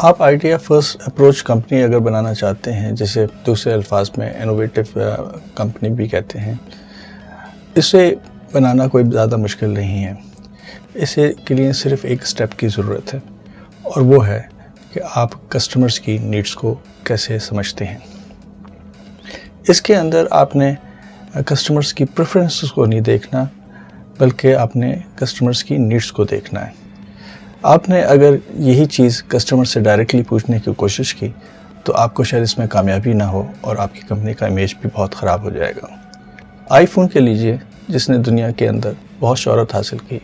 آپ idea first approach company اگر بنانا چاہتے ہیں، جسے دوسرے الفاظ میں انوویٹو کمپنی بھی کہتے ہیں، اسے بنانا کوئی زیادہ مشکل نہیں ہے۔ اسے کے لیے صرف ایک سٹیپ کی ضرورت ہے، اور وہ ہے کہ آپ کسٹمرز کی نیڈز کو کیسے سمجھتے ہیں۔ اس کے اندر آپ نے کسٹمرز کی پریفرنسز کو نہیں دیکھنا، بلکہ آپ نے کسٹمرز کی نیڈز کو دیکھنا ہے۔ آپ نے اگر یہی چیز کسٹمر سے ڈائریکٹلی پوچھنے کی کوشش کی تو آپ کو شاید اس میں کامیابی نہ ہو، اور آپ کی کمپنی کا امیج بھی بہت خراب ہو جائے گا۔ آئی فون کے لیجئے، جس نے دنیا کے اندر بہت شہرت حاصل کی،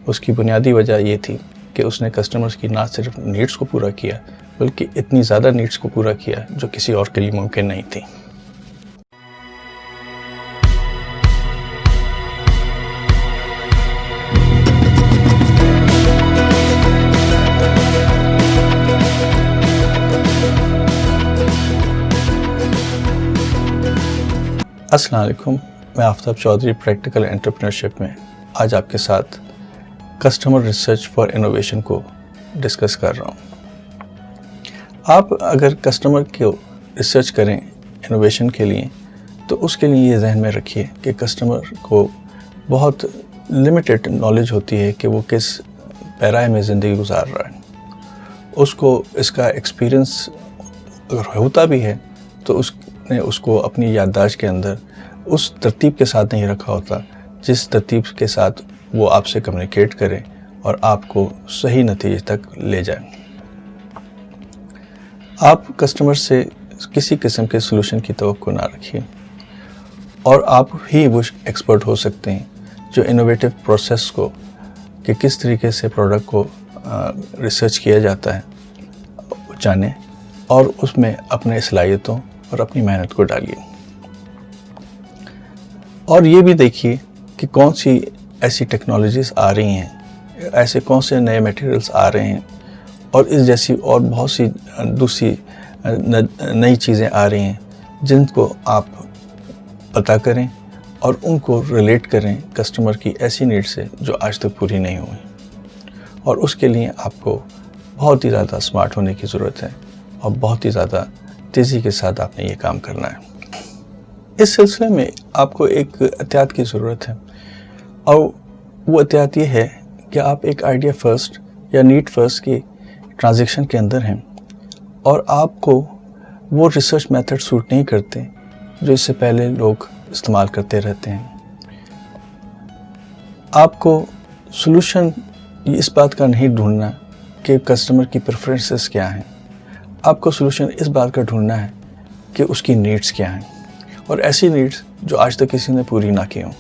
اس کی بنیادی وجہ یہ تھی کہ اس نے کسٹمرز کی نہ صرف نیڈز کو پورا کیا، بلکہ اتنی زیادہ نیڈز کو پورا کیا جو کسی اور کے لیے ممکن نہیں تھی۔ السلام علیکم، میں آفتاب چودھری پریکٹیکل انٹرپرینورشپ میں آج آپ کے ساتھ کسٹمر ریسرچ فار انوویشن کو ڈسکس کر رہا ہوں۔ آپ اگر کسٹمر کو ریسرچ کریں انوویشن کے لیے، تو اس کے لیے یہ ذہن میں رکھیے کہ کسٹمر کو بہت لمیٹڈ نالج ہوتی ہے کہ وہ کس پیرائے میں زندگی گزار رہا ہے۔ اس کو اس کا ایکسپیرئنس اگر ہوتا بھی ہے تو اس نے اس کو اپنی یادداشت کے اندر اس ترتیب کے ساتھ نہیں رکھا ہوتا جس ترتیب کے ساتھ وہ آپ سے کمیونیکیٹ کرے اور آپ کو صحیح نتیجے تک لے جائے۔ آپ کسٹمر سے کسی قسم کے سلوشن کی توقع نہ رکھیے، اور آپ ہی وہ ایکسپرٹ ہو سکتے ہیں جو انوویٹو پروسیس کو کہ کس طریقے سے پروڈکٹ کو ریسرچ کیا جاتا ہے جانیں، اور اس میں اپنے صلاحیتوں اور اپنی محنت کو ڈالیے۔ اور یہ بھی دیکھیے کہ کون سی ایسی ٹیکنالوجیز آ رہی ہیں، ایسے کون سے نئے میٹیریلز آ رہے ہیں، اور اس جیسی اور بہت سی دوسری نئی چیزیں آ رہی ہیں جن کو آپ پتہ کریں اور ان کو ریلیٹ کریں کسٹمر کی ایسی نیڈ سے جو آج تک پوری نہیں ہوئی۔ اور اس کے لیے آپ کو بہت ہی زیادہ اسمارٹ ہونے کی ضرورت ہے، اور بہت ہی زیادہ تیزی کے ساتھ آپ نے یہ کام کرنا ہے۔ اس سلسلے میں آپ کو ایک احتیاط کی ضرورت ہے، اور وہ احتیاط یہ ہے کہ آپ ایک آئیڈیا فرسٹ یا نیڈ فرسٹ کی ٹرانزیکشن کے اندر ہیں، اور آپ کو وہ ریسرچ میتھڈ سوٹ نہیں کرتے جو اس سے پہلے لوگ استعمال کرتے رہتے ہیں۔ آپ کو سلوشن اس بات کا نہیں ڈھونڈنا کہ کسٹمر کی پریفرنسز کیا ہیں، آپ کو سلوشن اس بات کا ڈھونڈنا ہے کہ اس کی نیڈز کیا ہیں، اور ایسی نیڈز جو آج تک کسی نے پوری نہ کی ہوں۔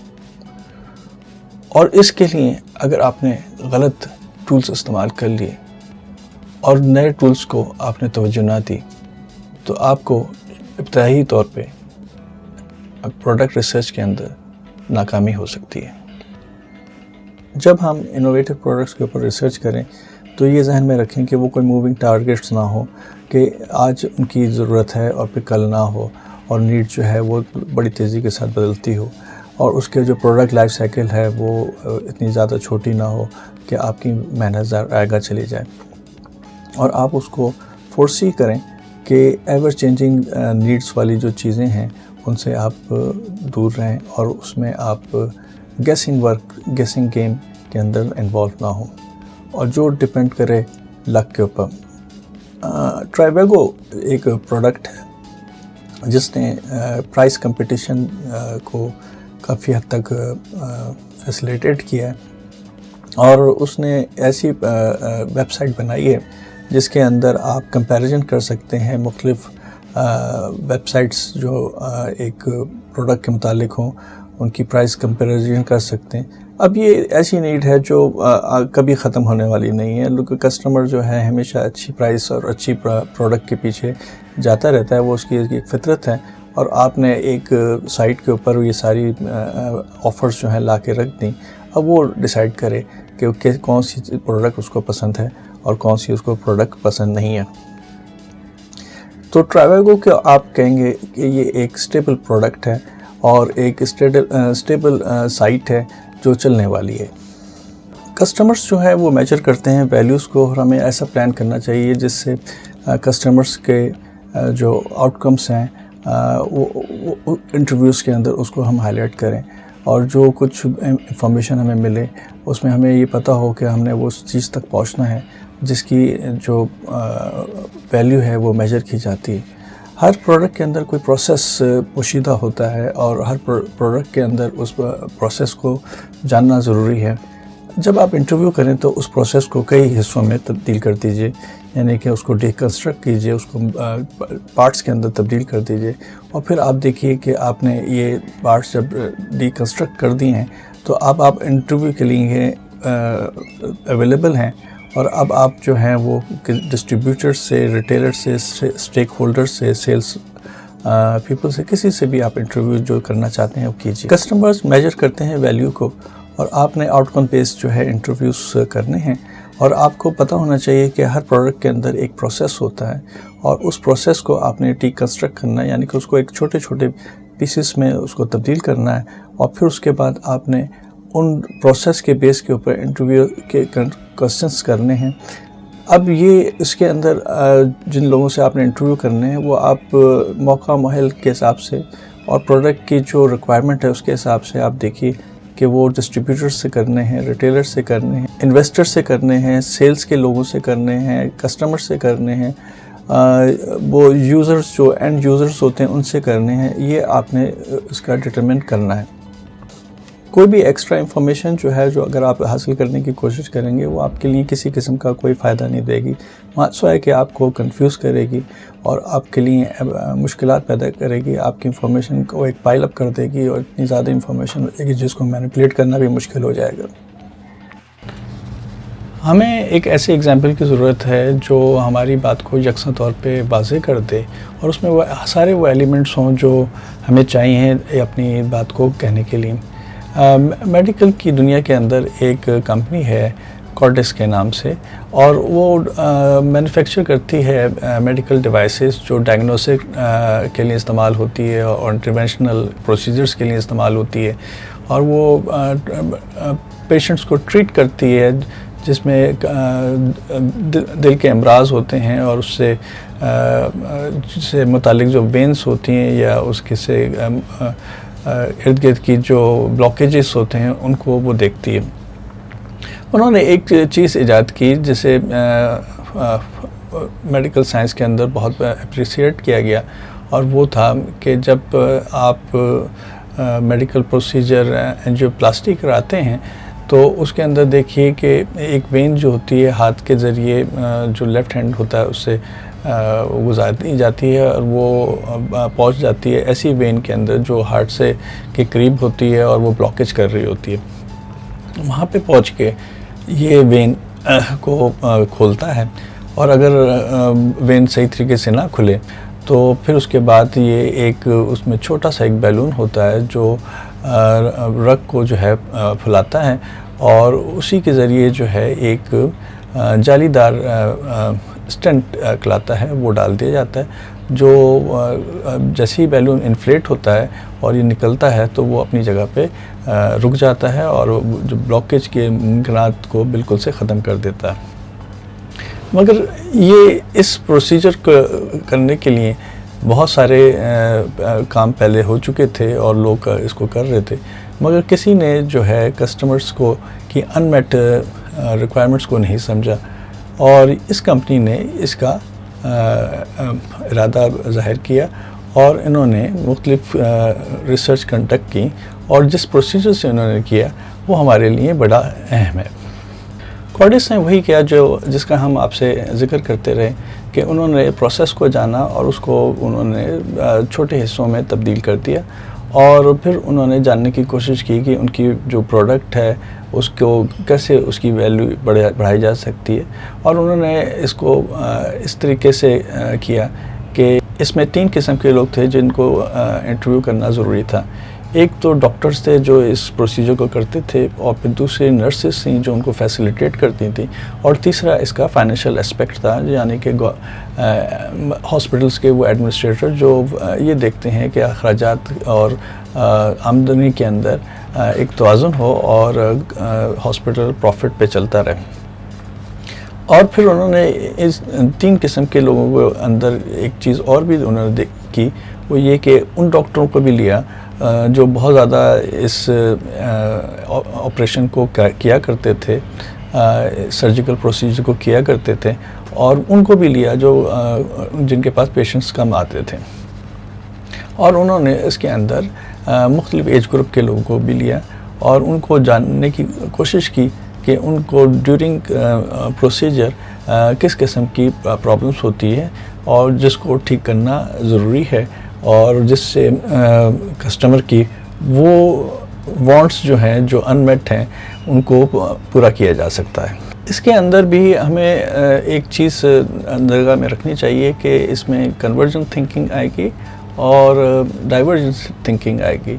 اور اس کے لیے اگر آپ نے غلط ٹولز استعمال کر لیے اور نئے ٹولز کو آپ نے توجہ نہ دی، تو آپ کو ابتدائی طور پہ پروڈکٹ ریسرچ کے اندر ناکامی ہو سکتی ہے۔ جب ہم انوویٹو پروڈکٹس کے اوپر ریسرچ کریں تو یہ ذہن میں رکھیں کہ وہ کوئی موونگ ٹارگیٹس نہ ہو کہ آج ان کی ضرورت ہے اور پھر کل نہ ہو، اور نیڈ جو ہے وہ بڑی تیزی کے ساتھ بدلتی ہو، اور اس کے جو پروڈکٹ لائف سائیکل ہے وہ اتنی زیادہ چھوٹی نہ ہو کہ آپ کی محنت آگے چلی جائے، اور آپ اس کو فورسی کریں کہ ایور چینجنگ نیڈس والی جو چیزیں ہیں ان سے آپ دور رہیں، اور اس میں آپ گیسنگ گیم کے اندر انوالو نہ ہوں، اور جو ڈپینڈ کرے لک کے اوپر۔ ٹرائیویگو ایک پروڈکٹ ہے جس نے پرائس کمپٹیشن کو کافی حد تک فیسیلیٹیٹ کیا ہے، اور اس نے ایسی ویب سائٹ بنائی ہے جس کے اندر آپ کمپیریزن کر سکتے ہیں مختلف ویب سائٹس جو ایک پروڈکٹ کے متعلق ہوں، ان کی پرائس کمپیریزن کر سکتے ہیں۔ اب یہ ایسی نیڈ ہے جو کبھی ختم ہونے والی نہیں ہے۔ کسٹمر جو ہے ہمیشہ اچھی پرائس اور اچھی پروڈکٹ کے پیچھے جاتا رہتا ہے، وہ اس کی ایک فطرت ہے، اور آپ نے ایک سائٹ کے اوپر یہ ساری آفرز جو ہیں لا کے رکھ دیں۔ اب وہ ڈیسائیڈ کرے کہ کون سی پروڈکٹ اس کو پسند ہے اور کون سی اس کو پروڈکٹ پسند نہیں ہے۔ تو ٹرائیویگو کے آپ کہیں گے کہ یہ ایک سٹیبل پروڈکٹ ہے اور ایک سٹیبل سائٹ ہے جو چلنے والی ہے۔ کسٹمرز جو ہے وہ میجر کرتے ہیں ویلیوز کو، اور ہمیں ایسا پلان کرنا چاہیے جس سے کسٹمرز کے جو آؤٹ کمس ہیں وہ انٹرویوز کے اندر اس کو ہم ہائی لائٹ کریں، اور جو کچھ انفارمیشن ہمیں ملے اس میں ہمیں یہ پتہ ہو کہ ہم نے وہ اس چیز تک پہنچنا ہے جس کی جو ویلیو ہے وہ میجر کی جاتی ہے۔ ہر پروڈکٹ کے اندر کوئی پروسیس پوشیدہ ہوتا ہے، اور ہر پروڈکٹ کے اندر اس پروسیس کو جاننا ضروری ہے۔ جب آپ انٹرویو کریں تو اس پروسیس کو کئی حصوں میں تبدیل کر دیجئے، یعنی کہ اس کو ڈیکنسٹرکٹ کیجئے، اس کو پارٹس کے اندر تبدیل کر دیجئے، اور پھر آپ دیکھیے کہ آپ نے یہ پارٹس جب ڈیکنسٹرکٹ کر دی ہیں تو اب آپ انٹرویو کے لیے اویلیبل ہیں، اور اب آپ جو ہیں وہ ڈسٹریبیوٹر سے، ریٹیلر سے، اسٹیک ہولڈر سے، سیلز پیپل سے، کسی سے بھی آپ انٹرویو جو کرنا چاہتے ہیں وہ کیجیے۔ کسٹمرز میجر کرتے ہیں ویلیو کو، اور آپ نے آؤٹ کم بیس جو ہے انٹرویوز کرنے ہیں، اور آپ کو پتہ ہونا چاہیے کہ ہر پروڈکٹ کے اندر ایک پروسیس ہوتا ہے، اور اس پروسیس کو آپ نے ڈیکنسٹرکٹ کرنا ہے، یعنی کہ اس کو ایک چھوٹے چھوٹے پیسز میں اس کو تبدیل کرنا ہے، اور پھر اس کے بعد آپ نے ان پروسیس کے بیس کے اوپر انٹرویو کے کوسچنس کرنے ہیں۔ اب یہ اس کے اندر جن لوگوں سے آپ نے انٹرویو کرنے ہیں وہ آپ موقع محل کے حساب سے اور پروڈکٹ کی جو ریکوائرمنٹ ہے اس کے حساب سے آپ دیکھیے کہ وہ ڈسٹریبیوٹر سے کرنے ہیں، ریٹیلر سے کرنے ہیں، انویسٹر سے کرنے ہیں، سیلز کے لوگوں سے کرنے ہیں، کسٹمر سے کرنے ہیں، وہ یوزرز جو اینڈ یوزرز ہوتے ہیں ان سے کرنے ہیں۔ یہ آپ نے اس کا ڈٹرمن کرنا ہے۔ کوئی بھی ایکسٹرا انفارمیشن جو ہے جو اگر آپ حاصل کرنے کی کوشش کریں گے وہ آپ کے لیے کسی قسم کا کوئی فائدہ نہیں دے گی، سوائے کہ آپ کو کنفیوز کرے گی اور آپ کے لیے مشکلات پیدا کرے گی، آپ کی انفارمیشن کو ایک پائل اپ کر دے گی، اور اتنی زیادہ انفارمیشن ہو جائے گی جس کو مینیپولیٹ کرنا بھی مشکل ہو جائے گا۔ ہمیں ایک ایسے ایگزامپل کی ضرورت ہے جو ہماری بات کو یکساں طور پہ واضح کر دے، اور اس میں وہ سارے وہ ایلیمنٹس ہوں جو ہمیں چاہیے اپنی بات کو کہنے کے لیے۔ میڈیکل کی دنیا کے اندر ایک کمپنی ہے کارڈس کے نام سے، اور وہ مینوفیکچر کرتی ہے میڈیکل ڈیوائسز جو ڈائگنوسک کے لیے استعمال ہوتی ہے اور انٹرونشنل پروسیجرز کے لیے استعمال ہوتی ہے، اور وہ پیشنٹس کو ٹریٹ کرتی ہے جس میں دل کے امراض ہوتے ہیں، اور اس سے متعلق جو وینس ہوتی ہیں یا اس کے سے ارد گرد کی جو بلاکیجز ہوتے ہیں ان کو وہ دیکھتی ہے۔ انہوں نے ایک چیز ایجاد کی جسے میڈیکل سائنس کے اندر بہت اپریشیٹ کیا گیا، اور وہ تھا کہ جب آپ میڈیکل پروسیجر اینجیوپلاسٹی کراتے ہیں تو اس کے اندر دیکھیے کہ ایک وین جو ہوتی ہے ہاتھ کے ذریعے جو لیفٹ ہینڈ ہوتا ہے اس سے گزاری جاتی ہے، اور وہ پہنچ جاتی ہے ایسی وین کے اندر جو ہارٹ سے کے قریب ہوتی ہے اور وہ بلاکیج کر رہی ہوتی ہے۔ وہاں پہ پہنچ کے یہ وین کو کھولتا ہے، اور اگر وین صحیح طریقے سے نہ کھلے تو پھر اس کے بعد یہ ایک اس میں چھوٹا سا ایک بیلون ہوتا ہے جو رگ کو جو ہے پھلاتا ہے، اور اسی کے ذریعے جو ہے ایک جالی دار اسٹنٹ کلاتا ہے وہ ڈال دیا جاتا ہے، جو جیسے ہی بیلون انفلیٹ ہوتا ہے اور یہ نکلتا ہے تو وہ اپنی جگہ پہ رک جاتا ہے، اور جو بلاکیج کے ممکنات کو بالکل سے ختم کر دیتا ہے۔ مگر یہ اس پروسیجر کو کرنے کے لیے بہت سارے کام پہلے ہو چکے تھے اور لوگ اس کو کر رہے تھے، مگر کسی نے جو ہے کسٹمرز کو کی انمیٹ ریکوائرمنٹس کو نہیں سمجھا، اور اس کمپنی نے اس کا ارادہ ظاہر کیا، اور انہوں نے مختلف ریسرچ کنڈکٹ کی، اور جس پروسیجر سے انہوں نے کیا وہ ہمارے لیے بڑا اہم ہے۔ کارڈس نے وہی کیا جس کا ہم آپ سے ذکر کرتے رہے کہ انہوں نے پروسیس کو جانا اور اس کو انہوں نے چھوٹے حصوں میں تبدیل کر دیا، اور پھر انہوں نے جاننے کی کوشش کی کہ ان کی جو پروڈکٹ ہے اس کو کیسے اس کی ویلیو بڑھائی جا سکتی ہے، اور انہوں نے اس کو اس طریقے سے کیا کہ اس میں 3 قسم کے لوگ تھے جن کو انٹرویو کرنا ضروری تھا۔ ایک تو ڈاکٹرز تھے جو اس پروسیجر کو کرتے تھے، اور پھر دوسرے نرسز تھیں جو ان کو فیسیلیٹیٹ کرتی تھیں، اور تیسرا اس کا فائنینشیل اسپیکٹ تھا، یعنی کہ ہاسپٹلس کے وہ ایڈمنسٹریٹر جو یہ دیکھتے ہیں کہ اخراجات اور آمدنی کے اندر ایک توازن ہو اور ہاسپٹل پروفٹ پہ چلتا رہے۔ اور پھر انہوں نے اس 3 قسم کے لوگوں کو اندر ایک چیز اور بھی انہوں نے کی، وہ یہ کہ ان ڈاکٹروں کو بھی لیا جو بہت زیادہ اس آپریشن کو کیا کرتے تھے، سرجیکل پروسیجر کو کیا کرتے تھے، اور ان کو بھی لیا جو جن کے پاس پیشنٹس کم آتے تھے، اور انہوں نے اس کے اندر مختلف ایج گروپ کے لوگوں کو بھی لیا اور ان کو جاننے کی کوشش کی کہ ان کو ڈیورنگ پروسیجر کس قسم کی پرابلمس ہوتی ہے اور جس کو ٹھیک کرنا ضروری ہے، اور جس سے کسٹمر کی وہ وانٹس جو ہیں جو انمیٹ ہیں ان کو پورا کیا جا سکتا ہے۔ اس کے اندر بھی ہمیں ایک چیز نظر میں رکھنی چاہیے کہ اس میں کنورجنٹ تھنکنگ آئے گی اور ڈائیورجنٹ تھنکنگ آئے گی۔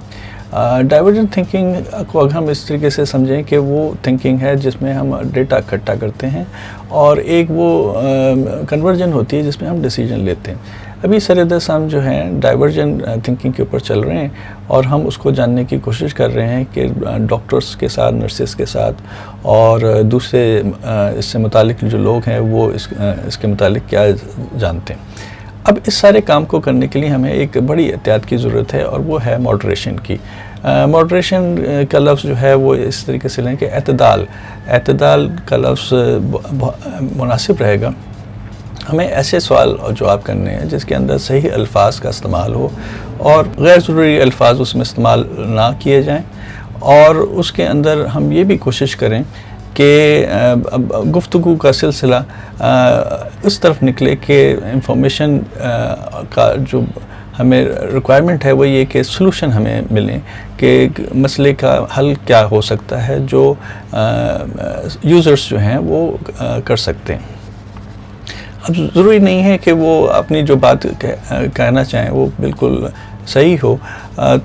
ڈائیورجنٹ تھنکنگ کو اگر ہم اس طریقے سے سمجھیں کہ وہ تھنکنگ ہے جس میں ہم ڈیٹا اکٹھا کرتے ہیں، اور ایک وہ کنورجن ہوتی ہے جس میں ہم ڈیسیجن لیتے ہیں۔ ابھی سردرس ہم جو ہیں ڈائیورجنٹ تھنکنگ کے اوپر چل رہے ہیں، اور ہم اس کو جاننے کی کوشش کر رہے ہیں کہ ڈاکٹرز کے ساتھ، نرسز کے ساتھ، اور دوسرے اس سے متعلق جو لوگ ہیں وہ اس کے متعلق کیا جانتے ہیں۔ اب اس سارے کام کو کرنے کے لیے ہمیں ایک بڑی احتیاط کی ضرورت ہے، اور وہ ہے ماڈریشن کی۔ ماڈریشن کا لفظ جو ہے وہ اس طریقے سے لیں کہ اعتدال کا لفظ مناسب رہے گا۔ ہمیں ایسے سوال اور جواب کرنے ہیں جس کے اندر صحیح الفاظ کا استعمال ہو اور غیر ضروری الفاظ اس میں استعمال نہ کیے جائیں، اور اس کے اندر ہم یہ بھی کوشش کریں کہ گفتگو کا سلسلہ اس طرف نکلے کہ انفارمیشن کا جو ہمیں ریکوائرمنٹ ہے وہ یہ کہ سلوشن ہمیں ملیں کہ مسئلے کا حل کیا ہو سکتا ہے جو یوزرز جو ہیں وہ کر سکتے ہیں۔ اب ضروری نہیں ہے کہ وہ اپنی جو بات کہنا چاہیں وہ بالکل صحیح ہو،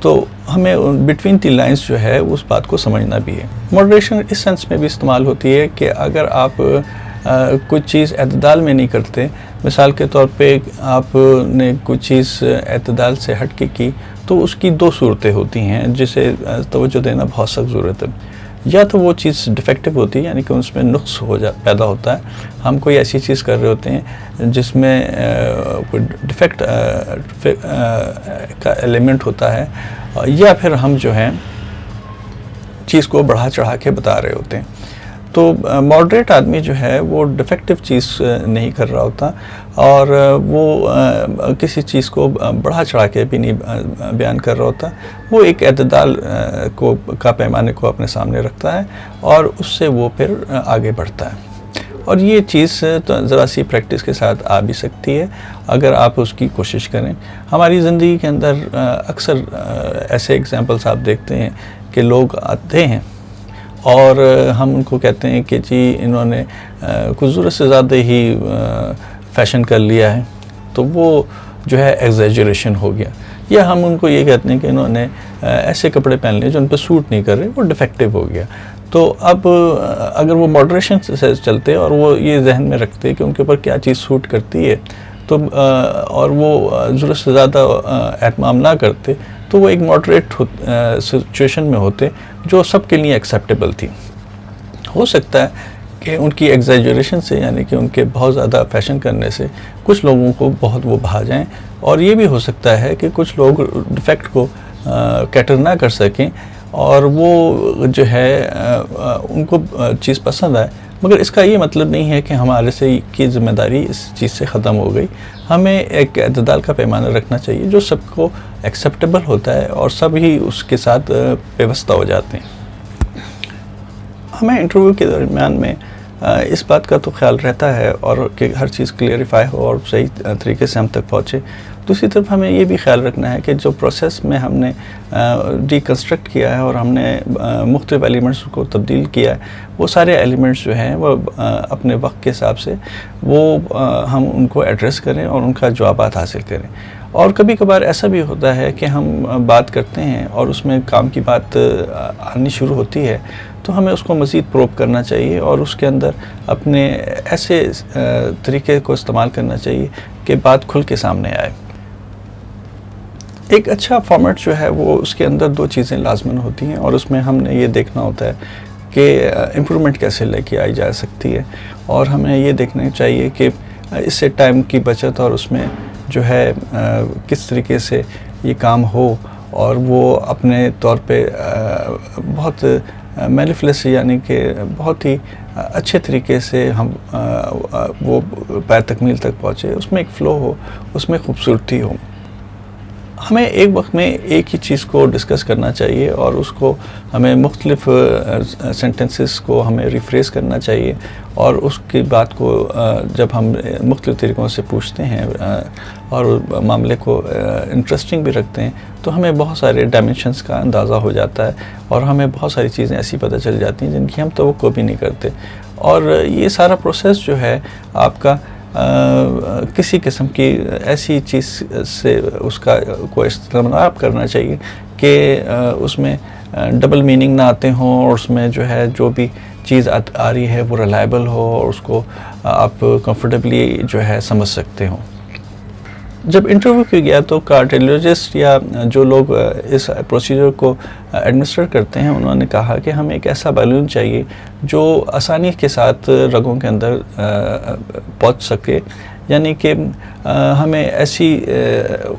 تو ہمیں بٹوین دی لائنز جو ہے اس بات کو سمجھنا بھی ہے۔ ماڈریشن اس سینس میں بھی استعمال ہوتی ہے کہ اگر آپ کچھ چیز اعتدال میں نہیں کرتے، مثال کے طور پہ آپ نے کچھ چیز اعتدال سے ہٹ کے کی، تو اس کی 2 صورتیں ہوتی ہیں جسے توجہ دینا بہت سخت ضرورت ہے۔ یا تو وہ چیز ڈیفیکٹو ہوتی ہے، یعنی کہ اس میں نقص پیدا ہوتا ہے، ہم کوئی ایسی چیز کر رہے ہوتے ہیں جس میں کوئی ڈیفیکٹ کا ایلیمنٹ ہوتا ہے، یا پھر ہم جو ہیں چیز کو بڑھا چڑھا کے بتا رہے ہوتے ہیں۔ تو ماڈریٹ آدمی جو ہے وہ ڈیفیکٹو چیز نہیں کر رہا ہوتا، اور وہ کسی چیز کو بڑھا چڑھا کے بھی نہیں بیان کر رہا ہوتا، وہ ایک اعتدال کا پیمانے کو اپنے سامنے رکھتا ہے، اور اس سے وہ پھر آگے بڑھتا ہے۔ اور یہ چیز تو ذرا سی پریکٹس کے ساتھ آ بھی سکتی ہے اگر آپ اس کی کوشش کریں۔ ہماری زندگی کے اندر اکثر ایسے ایگزامپلس آپ دیکھتے ہیں کہ لوگ آتے ہیں اور ہم ان کو کہتے ہیں کہ جی انہوں نے کچھ ضرورت سے زیادہ ہی فیشن کر لیا ہے، تو وہ جو ہے ایگزیجریشن ہو گیا، یا ہم ان کو یہ کہتے ہیں کہ انہوں نے ایسے کپڑے پہن لیے جو ان پہ سوٹ نہیں کر رہے، وہ ڈیفیکٹو ہو گیا۔ تو اب اگر وہ ماڈریشن سے چلتے اور وہ یہ ذہن میں رکھتے کہ ان کے اوپر کیا چیز سوٹ کرتی ہے، تو اور وہ ضرورت سے زیادہ اہتمام نہ کرتے، تو وہ ایک ماڈریٹ سچویشن میں ہوتے جو سب کے لیے ایکسیپٹیبل تھی۔ ہو سکتا ہے کہ ان کی ایگزیجریشن سے، یعنی کہ ان کے بہت زیادہ فیشن کرنے سے کچھ لوگوں کو بہت وہ بھا جائیں، اور یہ بھی ہو سکتا ہے کہ کچھ لوگ ڈیفیکٹ کو کیٹر نہ کر سکیں اور وہ جو ہے ان کو چیز پسند آئے، مگر اس کا یہ مطلب نہیں ہے کہ ہمارے سے کی ذمہ داری اس چیز سے ختم ہو گئی۔ ہمیں ایک اعتدال کا پیمانہ رکھنا چاہیے جو سب کو ایکسیپٹیبل ہوتا ہے اور سب ہی اس کے ساتھ پیوستہ ہو جاتے ہیں۔ ہمیں انٹرویو کے درمیان میں اس بات کا تو خیال رہتا ہے اور کہ ہر چیز کلیئریفائی ہو اور صحیح طریقے سے ہم تک پہنچے۔ دوسری طرف ہمیں یہ بھی خیال رکھنا ہے کہ جو پروسیس میں ہم نے ڈیکنسٹرکٹ کیا ہے اور ہم نے مختلف ایلیمنٹس کو تبدیل کیا ہے، وہ سارے ایلیمنٹس جو ہیں وہ اپنے وقت کے حساب سے وہ ہم ان کو ایڈریس کریں اور ان کا جوابات حاصل کریں۔ اور کبھی کبھار ایسا بھی ہوتا ہے کہ ہم بات کرتے ہیں اور اس میں کام کی بات آنی شروع ہوتی ہے، تو ہمیں اس کو مزید پروب کرنا چاہیے اور اس کے اندر اپنے ایسے طریقے کو استعمال کرنا چاہیے کہ بات کھل کے سامنے آئے۔ ایک اچھا فارمیٹ جو ہے وہ اس کے اندر دو چیزیں لازماً ہوتی ہیں، اور اس میں ہم نے یہ دیکھنا ہوتا ہے کہ امپرومنٹ کیسے لے کے آئی جا سکتی ہے، اور ہمیں یہ دیکھنا چاہیے کہ اس سے ٹائم کی بچت اور اس میں جو ہے کس طریقے سے یہ کام ہو، اور وہ اپنے طور پہ بہت میلیفلیس یعنی کہ بہت ہی اچھے طریقے سے ہم وہ پیر تکمیل تک پہنچے، اس میں ایک فلو ہو، اس میں خوبصورتی ہو۔ ہمیں ایک وقت میں ایک ہی چیز کو ڈسکس کرنا چاہیے، اور اس کو ہمیں مختلف سینٹنسز کو ہمیں ریفریز کرنا چاہیے، اور اس کی بات کو جب ہم مختلف طریقوں سے پوچھتے ہیں اور معاملے کو انٹرسٹنگ بھی رکھتے ہیں، تو ہمیں بہت سارے ڈائمنشنز کا اندازہ ہو جاتا ہے، اور ہمیں بہت ساری چیزیں ایسی پتہ چل جاتی ہیں جن کی ہم توقع بھی نہیں کرتے۔ اور یہ سارا پروسیس جو ہے آپ کا کسی قسم کی ایسی چیز سے اس کا کو استعمال کرنا چاہیے کہ اس میں ڈبل میننگ نہ آتے ہوں، اور اس میں جو ہے جو بھی چیز آ رہی ہے وہ ریلائبل ہو، اور اس کو آپ کمفرٹیبلی جو ہے سمجھ سکتے ہوں۔ جب انٹرویو کیا گیا تو کارڈیولوجسٹ یا جو لوگ اس پروسیجر کو ایڈمنسٹر کرتے ہیں، انہوں نے کہا کہ ہمیں ایک ایسا بیلون چاہیے جو آسانی کے ساتھ رگوں کے اندر پہنچ سکے، یعنی کہ ہمیں ایسی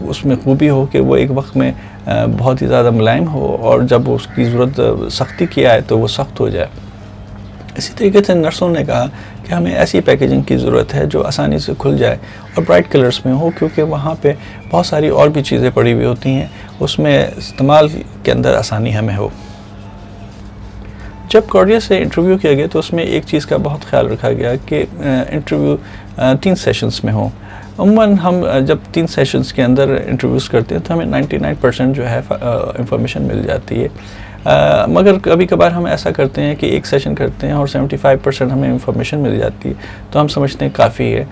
اس میں خوبی ہو کہ وہ ایک وقت میں بہت ہی زیادہ ملائم ہو، اور جب اس کی ضرورت سختی کی آئے تو وہ سخت ہو جائے۔ اسی طریقے سے نرسوں نے کہا کہ ہمیں ایسی پیکیجنگ کی ضرورت ہے جو آسانی سے کھل جائے اور برائٹ کلرز میں ہو، کیونکہ وہاں پہ بہت ساری اور بھی چیزیں پڑی ہوئی ہوتی ہیں، اس میں استعمال کے اندر آسانی ہمیں ہو۔ جب کارڈیا سے انٹرویو کیا گیا تو اس میں ایک چیز کا بہت خیال رکھا گیا کہ انٹرویو 3 سیشنز میں ہو۔ عموماً ہم جب 3 سیشنز کے اندر انٹرویوز کرتے ہیں تو ہمیں 99% جو ہے انفارمیشن مل جاتی ہے، مگر کبھی کبھار ہم ایسا کرتے ہیں کہ ایک سیشن کرتے ہیں اور 75% ہمیں انفارمیشن مل جاتی ہے، تو ہم سمجھتے ہیں کافی ہے۔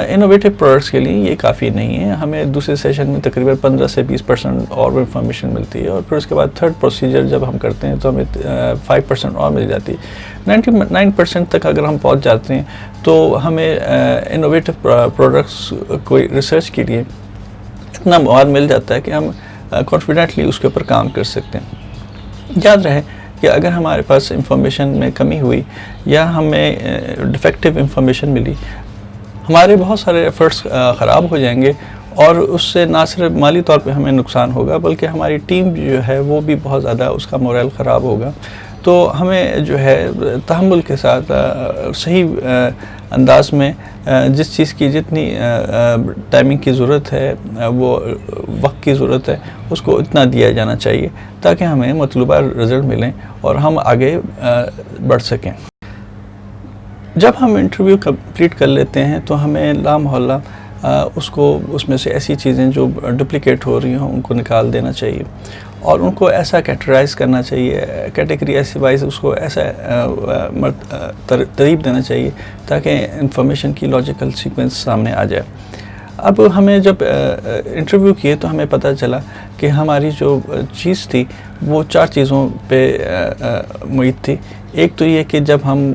انوویٹو پروڈکٹس کے لیے یہ کافی نہیں ہے، ہمیں دوسرے سیشن میں تقریباً 15 سے 20% اور انفارمیشن ملتی ہے، اور پھر اس کے بعد تھرڈ پروسیجر جب ہم کرتے ہیں تو ہمیں 5% اور مل جاتی ہے۔ 99% تک اگر ہم پہنچ جاتے ہیں تو ہمیں انوویٹو پروڈکٹس کوئی ریسرچ کے لیے اتنا مواد مل جاتا ہے کہ ہم کانفیڈنٹلی اس کے اوپر کام کر سکتے ہیں۔ یاد رہے کہ اگر ہمارے پاس انفارمیشن میں کمی ہوئی یا ہمیں ڈیفیکٹیو انفارمیشن ملی، ہمارے بہت سارے ایفرٹس خراب ہو جائیں گے، اور اس سے نہ صرف مالی طور پہ ہمیں نقصان ہوگا بلکہ ہماری ٹیم جو ہے وہ بھی بہت زیادہ اس کا مورل خراب ہوگا۔ تو ہمیں جو ہے تحمل کے ساتھ صحیح انداز میں جس چیز کی جتنی ٹائمنگ کی ضرورت ہے، وہ وقت کی ضرورت ہے، اس کو اتنا دیا جانا چاہیے تاکہ ہمیں مطلوبہ رزلٹ ملیں اور ہم آگے بڑھ سکیں۔ جب ہم انٹرویو کمپلیٹ کر لیتے ہیں تو ہمیں لامحالہ اس میں سے ایسی چیزیں جو ڈپلیکیٹ ہو رہی ہوں ان کو نکال دینا چاہیے، اور ان کو ایسا کیٹیگرائز کرنا چاہیے، کیٹیگری ایسے وائز اس کو ایسا ترتیب دینا چاہیے تاکہ انفارمیشن کی لاجیکل سیکوینس سامنے آ جائے۔ اب ہمیں جب انٹرویو کیے تو ہمیں پتہ چلا کہ ہماری جو چیز تھی وہ 4 چیزوں پہ محیط تھی۔ ایک تو یہ کہ جب ہم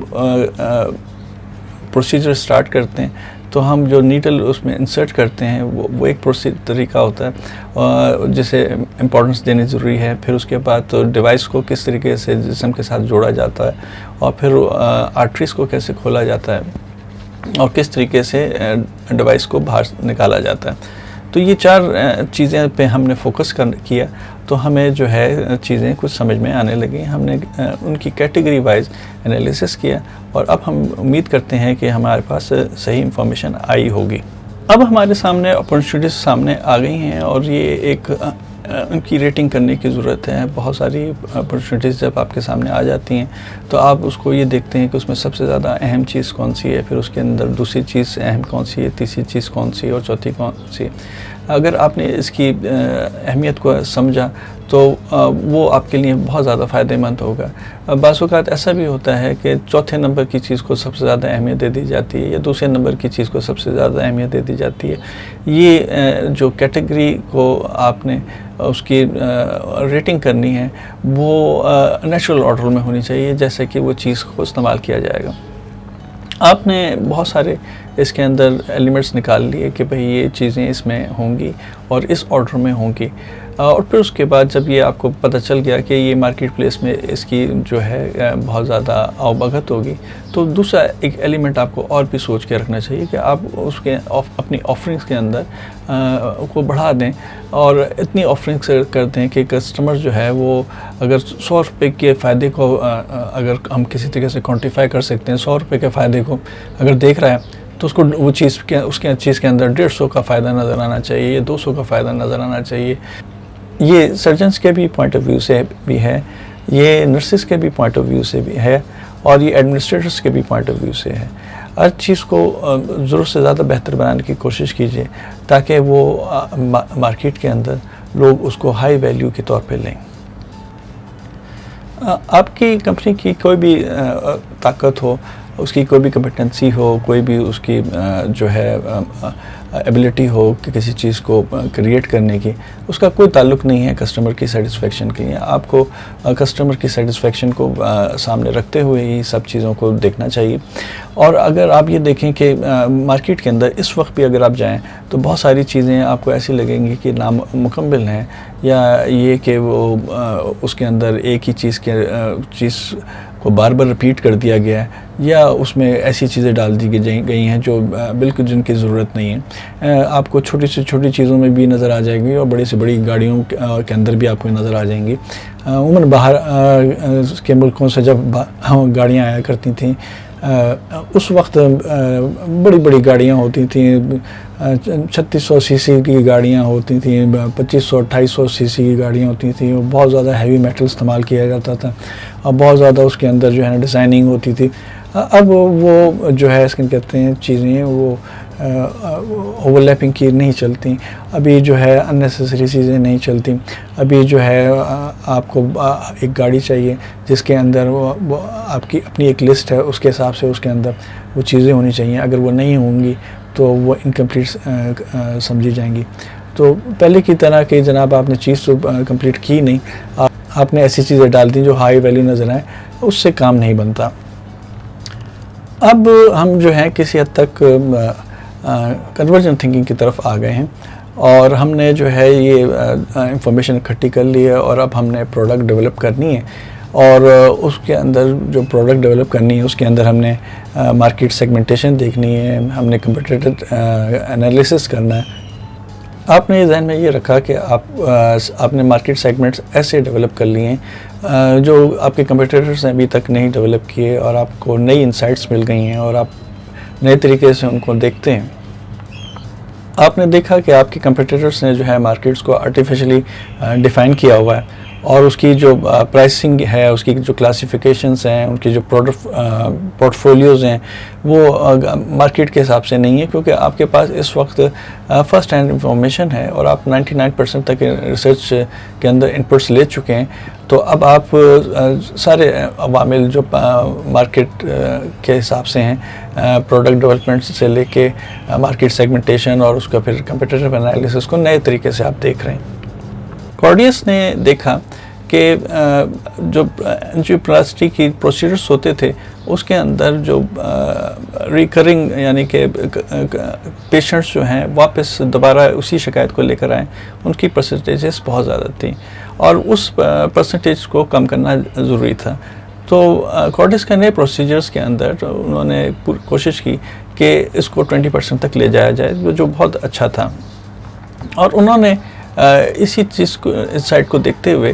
پروسیجر سٹارٹ کرتے ہیں تو ہم جو نیڈل اس میں انسرٹ کرتے ہیں وہ ایک طریقہ ہوتا ہے جسے امپورٹنس دینی ضروری ہے۔ پھر اس کے بعد تو ڈیوائس کو کس طریقے سے جسم کے ساتھ جوڑا جاتا ہے، اور پھر آرٹریز کو کیسے کھولا جاتا ہے، اور کس طریقے سے ڈیوائس کو باہر نکالا جاتا ہے۔ تو یہ 4 چیزیں پہ ہم نے فوکس کیا تو ہمیں جو ہے چیزیں کچھ سمجھ میں آنے لگیں۔ ہم نے ان کی کیٹیگری وائز انالیسس کیا، اور اب ہم امید کرتے ہیں کہ ہمارے پاس صحیح انفارمیشن آئی ہوگی۔ اب ہمارے سامنے اپرچونیٹیز سامنے آ گئی ہیں، اور یہ ایک ان کی ریٹنگ کرنے کی ضرورت ہے۔ بہت ساری اپرچونیٹیز جب آپ کے سامنے آ جاتی ہیں تو آپ اس کو یہ دیکھتے ہیں کہ اس میں سب سے زیادہ اہم چیز کون سی ہے، پھر اس کے اندر دوسری چیز اہم کون سی ہے، تیسری چیز کون سی ہے، اور چوتھی کون سی ہے۔ اگر آپ نے اس کی اہمیت کو سمجھا تو وہ آپ کے لیے بہت زیادہ فائدہ مند ہوگا۔ بعض اوقات ایسا بھی ہوتا ہے کہ چوتھے نمبر کی چیز کو سب سے زیادہ اہمیت دے دی جاتی ہے یا دوسرے نمبر کی چیز کو سب سے زیادہ اہمیت دے دی جاتی ہے. یہ جو کیٹیگری کو آپ نے اس کی ریٹنگ کرنی ہے وہ نیچرل آرڈر میں ہونی چاہیے جیسے کہ وہ چیز کو استعمال کیا جائے گا. آپ نے بہت سارے اس کے اندر ایلیمنٹس نکال لیے کہ بھئی یہ چیزیں اس میں ہوں گی اور اس آرڈر میں ہوں گی, اور پھر اس کے بعد جب یہ آپ کو پتہ چل گیا کہ یہ مارکیٹ پلیس میں اس کی جو ہے بہت زیادہ آوبھگت ہوگی, تو دوسرا ایک ایلیمنٹ آپ کو اور بھی سوچ کے رکھنا چاہیے کہ آپ اس کے اپنی آفرنگس کے اندر کو بڑھا دیں اور اتنی آفرنگس کر دیں کہ کسٹمر جو ہے وہ اگر 100 روپے کے فائدے کو اگر ہم کسی طریقے سے کوانٹیفائی کر سکتے ہیں, 100 روپے کے فائدے کو اگر دیکھ رہا ہے تو اس کو وہ چیز کے اندر 150 کا فائدہ نظر آنا چاہیے یا 200 کا فائدہ نظر آنا چاہیے. یہ سرجنس کے بھی پوائنٹ آف ویو سے بھی ہے, یہ نرسز کے بھی پوائنٹ آف ویو سے بھی ہے, اور یہ ایڈمنسٹریٹرس کے بھی پوائنٹ آف ویو سے ہے. ہر چیز کو ضرورت سے زیادہ بہتر بنانے کی کوشش کیجیے تاکہ وہ مارکیٹ کے اندر لوگ اس کو ہائی ویلیو کے طور پہ لیں. آپ کی کمپنی کی کوئی بھی طاقت ہو, اس کی کوئی بھی کمپیٹنسی ہو, کوئی بھی اس کی جو ہے ایبلٹی ہو کہ کسی چیز کو کریٹ کرنے کی, اس کا کوئی تعلق نہیں ہے کسٹمر کی سیٹسفیکشن کے لیے. آپ کو کسٹمر کی سیٹسفیکشن کو سامنے رکھتے ہوئے ہی سب چیزوں کو دیکھنا چاہیے. اور اگر آپ یہ دیکھیں کہ مارکیٹ کے اندر اس وقت بھی اگر آپ جائیں تو بہت ساری چیزیں آپ کو ایسی لگیں گی کہ نامکمل ہیں, یا یہ کہ وہ اس کے اندر ایک ہی چیز کو بار بار رپیٹ کر دیا گیا ہے, یا اس میں ایسی چیزیں ڈال دی گئی ہیں جو بالکل جن کی ضرورت نہیں ہے. آپ کو چھوٹی سے چھوٹی چیزوں میں بھی نظر آ جائے گی اور بڑی سے بڑی گاڑیوں کے اندر بھی آپ کو نظر آ جائیں گی. عموماً باہر کے ملکوں سے جب گاڑیاں آیا کرتی تھیں اس وقت بڑی بڑی گاڑیاں ہوتی تھیں, 3600 سی سی کی گاڑیاں ہوتی تھیں, 2500 2800 سی سی کی گاڑیاں ہوتی تھیں. بہت زیادہ ہیوی میٹل استعمال کیا جاتا تھا اور بہت زیادہ اس کے اندر جو ہے نا ڈیزائننگ ہوتی تھی. اب وہ جو ہے اس کے کہتے ہیں چیزیں وہ اوور لیپنگ کی نہیں چلتی, ابھی جو ہے اننیسیسری چیزیں نہیں چلتی. ابھی جو ہے آپ کو ایک گاڑی چاہیے جس کے اندر وہ آپ کی اپنی ایک لسٹ ہے, اس کے حساب سے اس کے اندر وہ چیزیں ہونی چاہیے. اگر وہ نہیں ہوں گی تو وہ انکمپلیٹ سمجھی جائیں گی. تو پہلے کی طرح کہ جناب آپ نے چیز تو کمپلیٹ کی نہیں, آپ نے ایسی چیزیں ڈال دیں جو ہائی ویلیو نظر آئیں, اس سے کام نہیں بنتا. اب ہم جو ہے کسی حد تک کنورجن تھنکنگ کی طرف آ گئے ہیں اور ہم نے جو ہے یہ انفارمیشن اکٹھی کر لی ہے, اور اب ہم نے پروڈکٹ ڈیولپ کرنی ہے. اور اس کے اندر جو پروڈکٹ ڈیولپ کرنی ہے اس کے اندر ہم نے مارکیٹ سیگمنٹیشن دیکھنی ہے, ہم نے کمپیٹیٹر انالیسس کرنا ہے. آپ نے ذہن میں یہ رکھا کہ آپ نے مارکیٹ سیگمنٹس ایسے ڈیولپ کر لیے ہیں جو آپ کے کمپیٹیٹرز نے ابھی تک نہیں ڈیولپ کیے, اور آپ کو نئی انسائٹس مل گئی ہیں اور آپ نئے طریقے سے ان کو دیکھتے ہیں. آپ نے دیکھا کہ آپ کے کمپیٹیٹرز نے جو ہے مارکیٹس کو آرٹیفیشلی ڈیفائن کیا ہوا ہے, اور اس کی جو پرائسنگ ہے, اس کی جو کلاسیفیکیشنز ہیں, ان کی جو پورٹ فولیوز ہیں وہ مارکیٹ کے حساب سے نہیں ہے, کیونکہ آپ کے پاس اس وقت فرسٹ ہینڈ انفارمیشن ہے اور آپ 99% تک ریسرچ کے اندر انپٹس لے چکے ہیں. تو اب آپ سارے عوامل جو مارکیٹ کے حساب سے ہیں, پروڈکٹ ڈیولپمنٹ سے لے کے مارکیٹ سیگمنٹیشن اور اس کا پھر کمپیٹیٹر انالیسس کو نئے طریقے سے آپ دیکھ رہے ہیں. کارڈیس نے دیکھا کہ جو انجیوپلاسٹی کی پروسیجرز ہوتے تھے اس کے اندر جو ریکرنگ یعنی کہ پیشنٹس جو ہیں واپس دوبارہ اسی شکایت کو لے کر آئیں, ان کی پرسنٹیجز بہت زیادہ تھیں اور اس پرسنٹیج کو کم کرنا ضروری تھا. تو کارڈیس کے نئے پروسیجرز کے اندر انہوں نے کوشش کی کہ اس کو 20% تک لے جایا جائے, جو بہت اچھا تھا. اور انہوں نے اسی چیز کو اس سائڈ کو دیکھتے ہوئے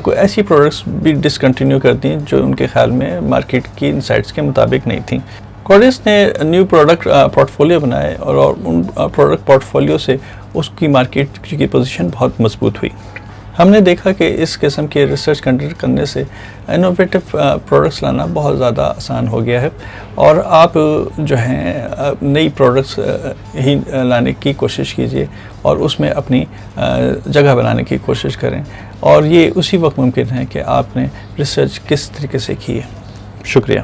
کوئی ایسی پروڈکٹس بھی ڈسکنٹینیو کر دیں جو ان کے خیال میں مارکیٹ کی انسائٹس کے مطابق نہیں تھیں. کارڈیس نے نیو پروڈکٹ پورٹ فولیو بنائے اور ان پروڈکٹ پورٹ فولیو سے اس کی مارکیٹ کی پوزیشن بہت مضبوط ہوئی. ہم نے دیکھا کہ اس قسم کے ریسرچ کنڈکٹ کرنے سے انوویٹو پروڈکٹس لانا بہت زیادہ آسان ہو گیا ہے، اور آپ جو ہیں نئی پروڈکٹس ہی لانے کی کوشش کیجیے اور اس میں اپنی جگہ بنانے کی کوشش کریں، اور یہ اسی وقت ممکن ہے کہ آپ نے ریسرچ کس طریقے سے کی ہے۔ شکریہ۔